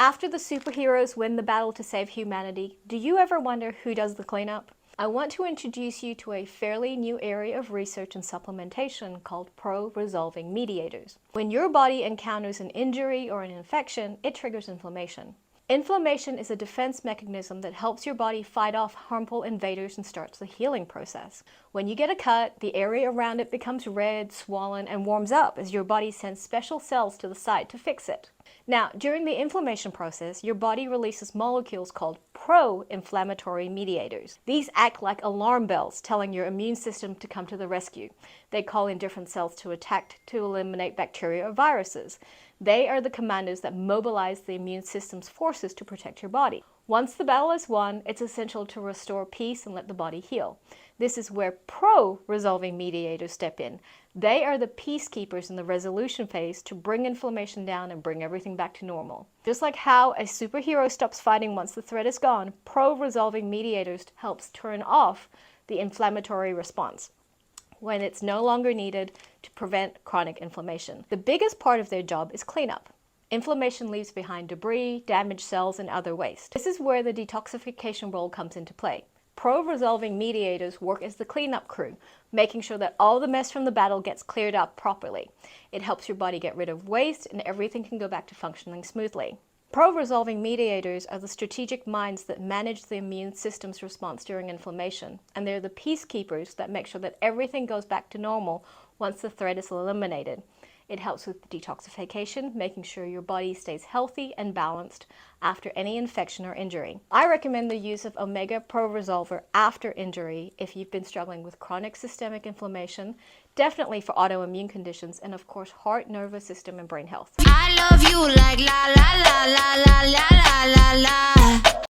After the superheroes win the battle to save humanity, do you ever wonder who does the cleanup? I want to introduce you to a fairly new area of research and supplementation called pro-resolving mediators. When your body encounters an injury or an infection, it triggers inflammation. Inflammation is a defense mechanism that helps your body fight off harmful invaders and starts the healing process. When you get a cut, the area around it becomes red, swollen, and warms up as your body sends special cells to the site to fix it. Now, during the inflammation process, your body releases molecules called pro-inflammatory mediators. These act like alarm bells telling your immune system to come to the rescue. They call in different cells to attack to eliminate bacteria or viruses. They are the commandos that mobilize the immune system's forces to protect your body. Once the battle is won, it's essential to restore peace and let the body heal. This is where pro-resolving mediators step in. They are the peacekeepers in the resolution phase to bring inflammation down and bring everything back to normal. Just like how a superhero stops fighting once the threat is gone, pro-resolving mediators helps turn off the inflammatory response when it's no longer needed to prevent chronic inflammation. The biggest part of their job is cleanup. Inflammation leaves behind debris, damaged cells, and other waste. This is where the detoxification role comes into play. Pro-resolving mediators work as the cleanup crew, making sure that all the mess from the battle gets cleared up properly. It helps your body get rid of waste and everything can go back to functioning smoothly. Pro-resolving mediators are the strategic minds that manage the immune system's response during inflammation, and they're the peacekeepers that make sure that everything goes back to normal once the threat is eliminated. It helps with detoxification, making sure your body stays healthy and balanced after any infection or injury. I recommend the use of Omega Pro Resolver after injury if you've been struggling with chronic systemic inflammation, definitely for autoimmune conditions, and of course heart, nervous system, and brain health. I love you like la la la la la.